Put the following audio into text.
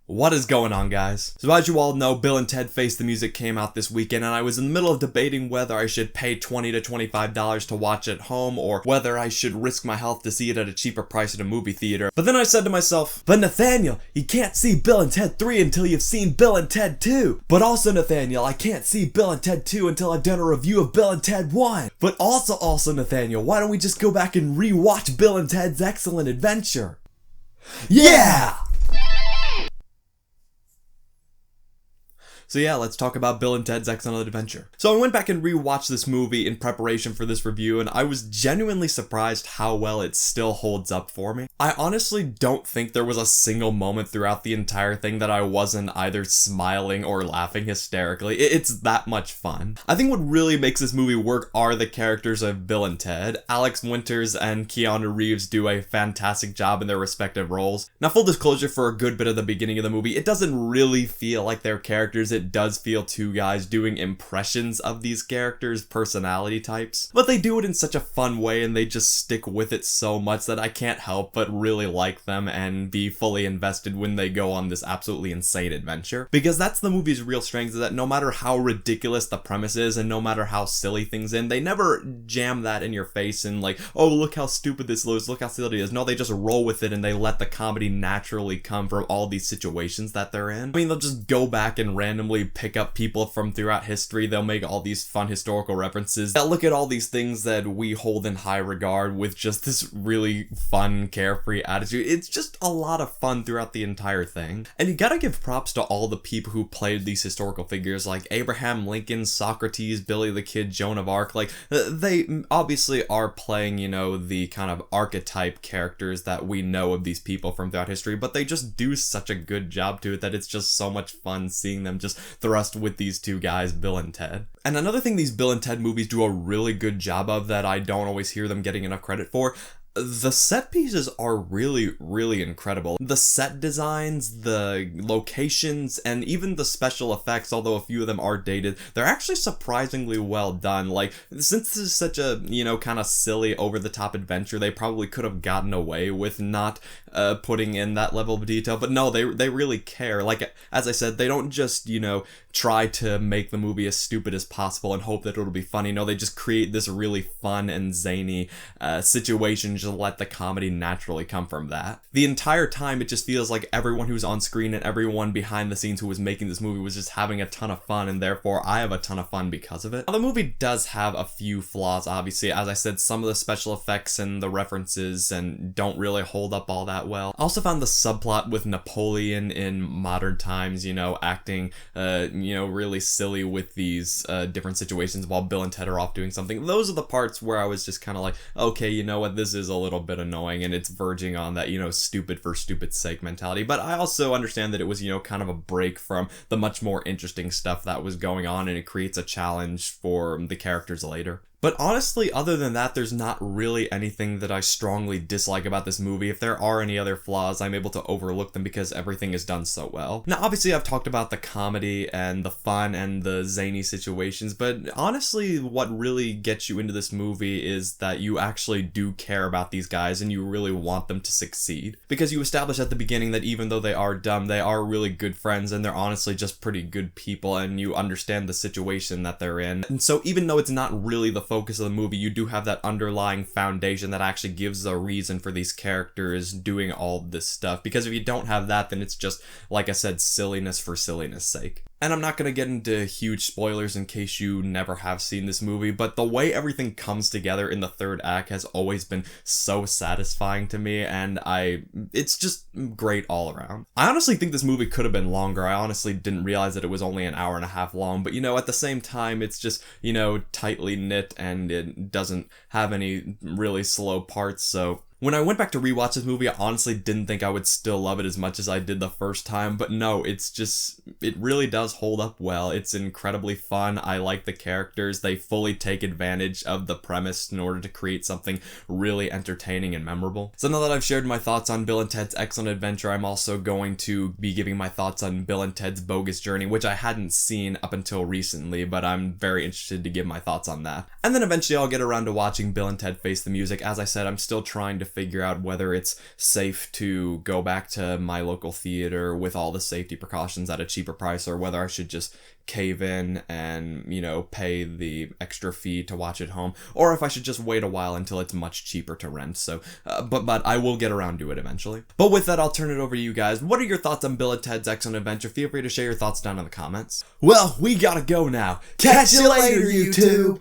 What is going on, guys? So as you all know, Bill and Ted Face the Music came out this weekend, and I was in the middle of debating whether I should pay $20 to $25 to watch at home, or whether I should risk my health to see it at a cheaper price at a movie theater. But then I said to myself, but Nathaniel, you can't see Bill and Ted 3 until you've seen Bill and Ted 2. But also, Nathaniel, I can't see Bill and Ted 2 until I've done a review of Bill and Ted 1. But also, Nathaniel, why don't we just go back and re-watch Bill and Ted's Excellent Adventure? Yeah! So yeah, let's talk about Bill and Ted's Excellent Adventure. So I went back and rewatched this movie in preparation for this review, and I was genuinely surprised how well it still holds up for me. I honestly don't think there was a single moment throughout the entire thing that I wasn't either smiling or laughing hysterically. It's that much fun. I think what really makes this movie work are the characters of Bill and Ted. Alex Winters and Keanu Reeves do a fantastic job in their respective roles. Now, full disclosure, for a good bit of the beginning of the movie, it doesn't really feel like they're characters. It does feel two guys doing impressions of these characters' personality types, but they do it in such a fun way and they just stick with it so much that I can't help but really like them and be fully invested when they go on this absolutely insane adventure. Because that's the movie's real strength, is that no matter how ridiculous the premise is and no matter how silly things in, they never jam that in your face and like, oh, look how stupid this is, look how silly it is. No, they just roll with it and they let the comedy naturally come from all these situations that they're in. I mean, they'll just go back and randomly pick up people from throughout history. They'll make all these fun historical references. They'll look at all these things that we hold in high regard with just this really fun, carefree attitude. It's just a lot of fun throughout the entire thing. And you gotta give props to all the people who played these historical figures like Abraham Lincoln, Socrates, Billy the Kid, Joan of Arc. Like, they obviously are playing, you know, the kind of archetype characters that we know of these people from throughout history, but they just do such a good job to it that it's just so much fun seeing them just thrust with these two guys, Bill and Ted. And another thing these Bill and Ted movies do a really good job of that I don't always hear them getting enough credit for, the set pieces are really incredible. The set designs, the locations, and even the special effects, although a few of them are dated, they're actually surprisingly well done. Like, since this is such a, you know, kind of silly, over-the-top adventure, they probably could have gotten away with not putting in that level of detail, but no, they really care. Like, as I said, they don't just, you know, try to make the movie as stupid as possible and hope that it'll be funny. No, they just create this really fun and zany situation, just let the comedy naturally come from that. The entire time, it just feels like everyone who's on screen and everyone behind the scenes who was making this movie was just having a ton of fun, and therefore I have a ton of fun because of it. Now, the movie does have a few flaws, obviously. As I said, some of the special effects and the references and don't really hold up all that well. I also found the subplot with Napoleon in modern times, you know, acting, you know, really silly with these different situations while Bill and Ted are off doing something. Those are the parts where I was just kind of like, okay, you know what, this is a little bit annoying and it's verging on that, you know, stupid for stupid's sake mentality. But I also understand that it was, you know, kind of a break from the much more interesting stuff that was going on, and it creates a challenge for the characters later. But honestly, other than that, there's not really anything that I strongly dislike about this movie. If there are any other flaws, I'm able to overlook them because everything is done so well. Now, obviously, I've talked about the comedy and the fun and the zany situations, but honestly, what really gets you into this movie is that you actually do care about these guys and you really want them to succeed. Because you establish at the beginning that even though they are dumb, they are really good friends and they're honestly just pretty good people, and you understand the situation that they're in. And so even though it's not really the focus of the movie, you do have that underlying foundation that actually gives a reason for these characters doing all this stuff. Because if you don't have that, then it's just, like I said, silliness for silliness sake. And I'm not going to get into huge spoilers in case you never have seen this movie, but the way everything comes together in the third act has always been so satisfying to me, and it's just great all around. I honestly think this movie could have been longer. I honestly didn't realize that it was only an hour and a half long, but you know, at the same time, it's just, you know, tightly knit and it doesn't have any really slow parts, so when I went back to rewatch this movie, I honestly didn't think I would still love it as much as I did the first time, but no, it's just, it really does hold up well. It's incredibly fun. I like the characters. They fully take advantage of the premise in order to create something really entertaining and memorable. So now that I've shared my thoughts on Bill and Ted's Excellent Adventure, I'm also going to be giving my thoughts on Bill and Ted's Bogus Journey, which I hadn't seen up until recently, but I'm very interested to give my thoughts on that. And then eventually I'll get around to watching Bill and Ted Face the Music. As I said, I'm still trying to figure out whether it's safe to go back to my local theater with all the safety precautions at a cheaper price, or whether I should just cave in and, you know, pay the extra fee to watch it home, or if I should just wait a while until it's much cheaper to rent. So, but I will get around to it eventually. But with that, I'll turn it over to you guys. What are your thoughts on Bill and Ted's Excellent Adventure? Feel free to share your thoughts down in the comments. Well, we gotta go now. Catch you later, YouTube!